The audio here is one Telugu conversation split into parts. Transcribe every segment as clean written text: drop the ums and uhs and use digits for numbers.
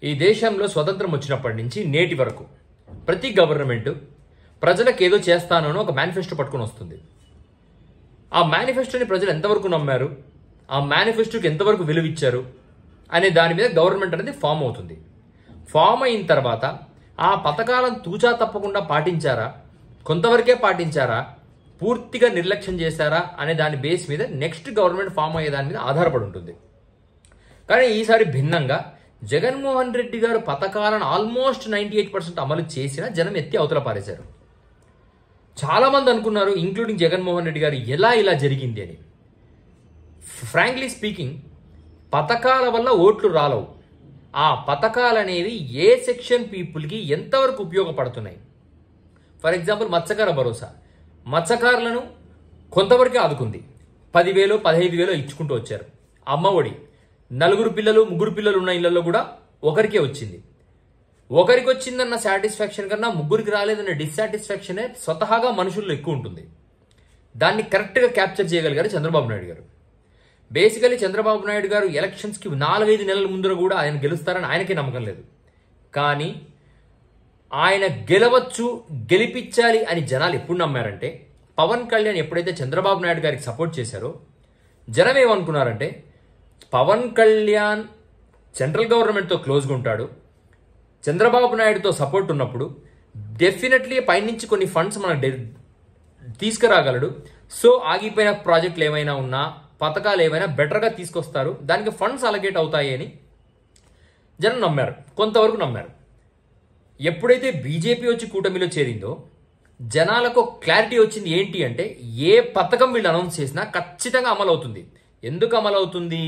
ఈ దేశంలో స్వతంత్రం వచ్చినప్పటి నుంచి నేటి వరకు ప్రతి గవర్నమెంట్ ప్రజలకు ఏదో చేస్తానో ఒక మేనిఫెస్టో పట్టుకొని వస్తుంది. ఆ మేనిఫెస్టోని ప్రజలు ఎంతవరకు నమ్మారు, ఆ మేనిఫెస్టోకి ఎంతవరకు విలువిచ్చారు అనే దాని మీద గవర్నమెంట్ అనేది ఫామ్ అవుతుంది. ఫామ్ అయిన తర్వాత ఆ పథకాలను తూచా తప్పకుండా పాటించారా, కొంతవరకే పాటించారా, పూర్తిగా నిర్లక్ష్యం చేశారా అనే దాని బేస్ మీద నెక్స్ట్ గవర్నమెంట్ ఫామ్ అయ్యే దాని మీద ఆధారపడి ఉంటుంది. కానీ ఈసారి భిన్నంగా జగన్మోహన్ రెడ్డి గారు పథకాలను ఆల్మోస్ట్ 98% అమలు చేసిన జనం ఎత్తి అవతల పారేశారు. చాలా మంది అనుకున్నారు, ఇంక్లూడింగ్ జగన్మోహన్ రెడ్డి గారు, ఎలా ఇలా జరిగింది అని. ఫ్రాంక్లీ స్పీకింగ్, పథకాల వల్ల ఓట్లు రాలవు. ఆ పథకాలు అనేవి ఏ సెక్షన్ పీపుల్కి ఎంతవరకు ఉపయోగపడుతున్నాయి. ఫర్ ఎగ్జాంపుల్ మత్స్యకార భరోసా, మత్స్యకారులను కొంతవరకే ఆదుకుంది. 10,000 15,000 ఇచ్చుకుంటూ వచ్చారు. అమ్మఒడి, 4 పిల్లలు 3 పిల్లలు ఉన్న ఇళ్లలో కూడా ఒకరికే వచ్చింది. ఒకరికి వచ్చిందన్న సాటిస్ఫాక్షన్ కన్నా ముగ్గురికి రాలేదన్న డిస్సాటిస్ఫాక్షనే స్వతహాగా మనుషుల్లో ఎక్కువ ఉంటుంది. దాన్ని కరెక్ట్గా క్యాప్చర్ చేయగలిగారు చంద్రబాబు నాయుడు గారు. బేసికలీ చంద్రబాబు నాయుడు గారు ఎలక్షన్స్కి 4-5 నెలల ముందర కూడా ఆయన గెలుస్తారని ఆయనకే నమ్మకం లేదు. కానీ ఆయన గెలవచ్చు, గెలిపించాలి అని జనాలు ఎప్పుడు నమ్మారంటే, పవన్ కళ్యాణ్ ఎప్పుడైతే చంద్రబాబు నాయుడు గారికి సపోర్ట్ చేశారో జనం ఏమనుకున్నారంటే, పవన్ కళ్యాణ్ సెంట్రల్ గవర్నమెంట్తో క్లోజ్గా ఉంటాడు, చంద్రబాబు నాయుడుతో సపోర్ట్ ఉన్నప్పుడు డెఫినెట్లీ పైనుంచి కొన్ని ఫండ్స్ మనకు తీసుకురాగలడు. సో ఆగిపోయిన ప్రాజెక్టులు ఏమైనా ఉన్నా, పథకాలు ఏమైనా బెటర్గా తీసుకొస్తారు, దానికి ఫండ్స్ అలొకేట్ అవుతాయి అని జనం నమ్మారు, కొంతవరకు నమ్మారు. ఎప్పుడైతే బీజేపీ వచ్చి కూటమిలో చేరిందో జనాలకు క్లారిటీ వచ్చింది. ఏంటి అంటే, ఏ పథకం వీళ్ళు అనౌన్స్ చేసినా ఖచ్చితంగా అమలు అవుతుంది. ఎందుకు అమలు అవుతుంది?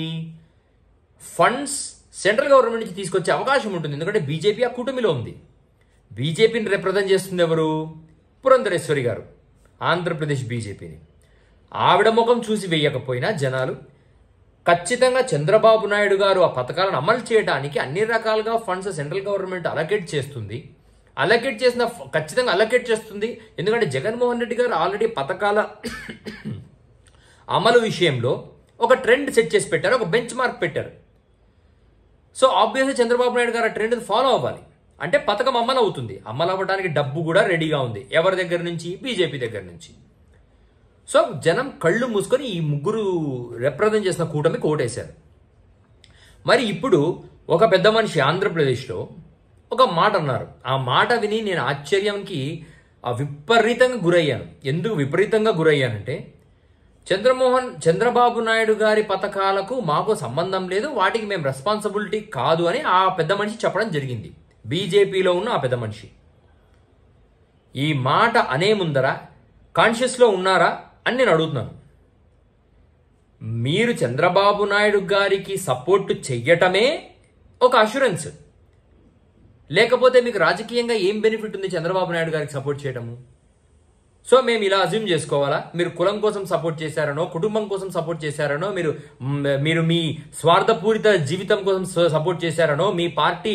ఫండ్స్ సెంట్రల్ గవర్నమెంట్ నుంచి తీసుకొచ్చే అవకాశం ఉంటుంది. ఎందుకంటే బీజేపీ ఆ కూటమిలో ఉంది. బీజేపీని రిప్రజెంట్ చేస్తుంది ఎవరు? పురంధరేశ్వరి గారు, ఆంధ్రప్రదేశ్ బీజేపీని. ఆవిడ ముఖం చూసి వేయకపోయినా జనాలు ఖచ్చితంగా చంద్రబాబు నాయుడు గారు ఆ పథకాలను అమలు చేయడానికి అన్ని రకాలుగా ఫండ్స్ సెంట్రల్ గవర్నమెంట్ అలొకేట్ చేస్తుంది, ఖచ్చితంగా అలొకేట్ చేస్తుంది. ఎందుకంటే జగన్మోహన్ రెడ్డి గారు ఆల్రెడీ పథకాల అమలు విషయంలో ఒక ట్రెండ్ సెట్ చేసి పెట్టారు, ఒక బెంచ్ మార్క్ పెట్టారు. సో ఆబ్వియస్లీ చంద్రబాబు నాయుడు గారు ఆ ట్రెండ్ ఫాలో అవ్వాలి. అంటే పథకం అమలు అవుతుంది. అమలు అవ్వడానికి డబ్బు కూడా రెడీగా ఉంది. ఎవరి దగ్గర నుంచి? బీజేపీ దగ్గర నుంచి. సో జనం కళ్ళు మూసుకొని ఈ ముగ్గురు రిప్రజెంట్ చేసిన కూటమికి ఓటేశారు. మరి ఇప్పుడు ఒక పెద్ద మనిషి ఆంధ్రప్రదేశ్లో ఒక మాట అన్నారు. ఆ మాట విని నేను ఆశ్చర్యానికి విపరీతంగా గురయ్యాను. ఎందుకు విపరీతంగా గురయ్యానంటే, చంద్రబాబు నాయుడు గారి పథకాలకు మాకు సంబంధం లేదు, వాటికి మేము రెస్పాన్సిబిలిటీ కాదు అని ఆ పెద్ద మనిషి చెప్పడం జరిగింది. బీజేపీలో ఉన్న ఆ పెద్ద మనిషి ఈ మాట అనే ముందర కాన్షియస్లో ఉన్నారా అని నేను అడుగుతున్నాను. మీరు చంద్రబాబు నాయుడు గారికి సపోర్ట్ చెయ్యటమే ఒక అష్యూరెన్స్, లేకపోతే మీకు రాజకీయంగా ఏం బెనిఫిట్ ఉంది చంద్రబాబు నాయుడు గారికి సపోర్ట్ చేయటము? సో మేము ఇలా అజ్యూమ్ చేసుకోవాలా, మీరు కులం కోసం సపోర్ట్ చేశారనో, కుటుంబం కోసం సపోర్ట్ చేశారనో, మీరు మీ స్వార్థపూరిత జీవితం కోసం సపోర్ట్ చేశారనో, మీ పార్టీ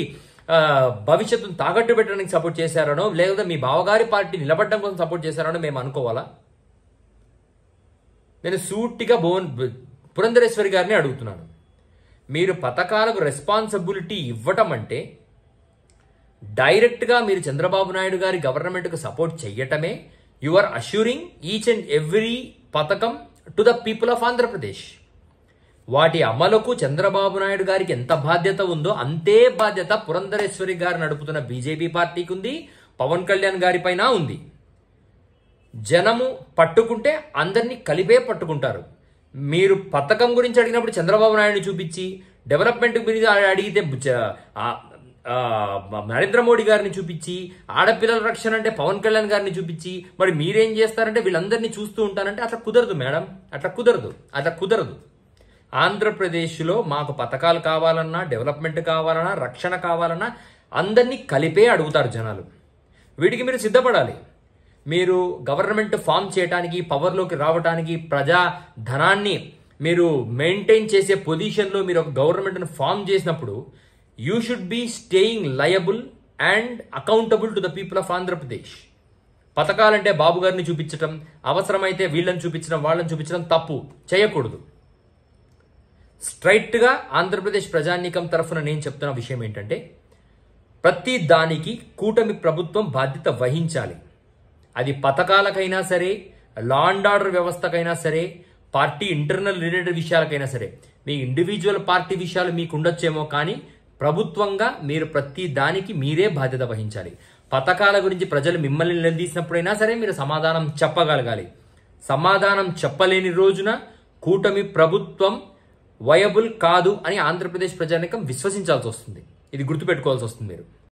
భవిష్యత్తును తాకట్టు పెట్టడానికి సపోర్ట్ చేశారనో, లేదా మీ బావగారి పార్టీ నిలబడడం కోసం సపోర్ట్ చేశారనో మేము అనుకోవాలా? నేను సూటిగా పురంధరేశ్వరి గారిని అడుగుతున్నాను. మీరు పథకాలకు రెస్పాన్సిబిలిటీ ఇవ్వటం అంటే డైరెక్ట్గా మీరు చంద్రబాబు నాయుడు గారి గవర్నమెంట్కు సపోర్ట్ చెయ్యటమే. You are assuring each and every పథకం to the people of Andhra Pradesh. వాటి అమలుకు చంద్రబాబు నాయుడు గారికి ఎంత బాధ్యత ఉందో అంతే బాధ్యత పురంధరేశ్వరి గారు నడుపుతున్న బీజేపీ పార్టీకి ఉంది, పవన్ కళ్యాణ్ గారి పైన ఉంది. జనము పట్టుకుంటే అందరినీ కలిపే పట్టుకుంటారు. మీరు పథకం గురించి అడిగినప్పుడు చంద్రబాబు నాయుడుని చూపించి, డెవలప్మెంట్ గురించి అడిగితే నరేంద్ర మోడీ గారిని చూపించి, ఆడపిల్లల రక్షణ అంటే పవన్ కళ్యాణ్ గారిని చూపించి, మరి మీరేం చేస్తారంటే వీళ్ళందరినీ చూస్తూ ఉంటానంటే అట్లా కుదరదు మేడం, అట్లా కుదరదు. ఆంధ్రప్రదేశ్లో మాకు పథకాలు కావాలన్నా, డెవలప్మెంట్ కావాలన్నా, రక్షణ కావాలన్నా అందరినీ కలిపే అడుగుతారు జనాలు. వీటికి మీరు సిద్ధపడాలి. మీరు గవర్నమెంట్ ఫామ్ చేయడానికి, పవర్లోకి రావడానికి, ప్రజా ధనాన్ని మీరు మెయింటైన్ చేసే పొజిషన్లో మీరు ఒక గవర్నమెంట్ను ఫామ్ చేసినప్పుడు you should be staying liable and accountable to the people of Andhra Pradesh. పథకాలంటే బాబు గారిని చూపించడం, అవసరమైతే వీళ్ళని చూపించడం, వాళ్ళని చూపించడం తప్పు చేయకూడదు. స్ట్రైట్గా ఆంధ్రప్రదేశ్ ప్రజానీకం తరఫున నేను చెప్తున్న విషయం ఏంటంటే, ప్రతి దానికి కూటమి ప్రభుత్వం బాధ్యత వహించాలి. అది పథకాలకైనా సరే, లా అండ్ ఆర్డర్ వ్యవస్థకైనా సరే, పార్టీ ఇంటర్నల్ రిలేటెడ్ విషయాలకైనా సరే. మీ ఇండివిజువల్ పార్టీ విషయాలు మీకు ఉండొచ్చేమో, కానీ ప్రభుత్వంగా మీరు ప్రతి దానికి మీరే బాధ్యత వహించాలి. పథకాల గురించి ప్రజలు మిమ్మల్ని నిలదీసినప్పుడైనా సరే మీరు సమాధానం చెప్పగలగాలి. సమాధానం చెప్పలేని రోజున కూటమి ప్రభుత్వం వయబుల్ కాదు అని ఆంధ్రప్రదేశ్ ప్రజానీకం విశ్వసించాల్సి వస్తుంది. ఇది గుర్తుపెట్టుకోవాల్సి వస్తుంది మీరు.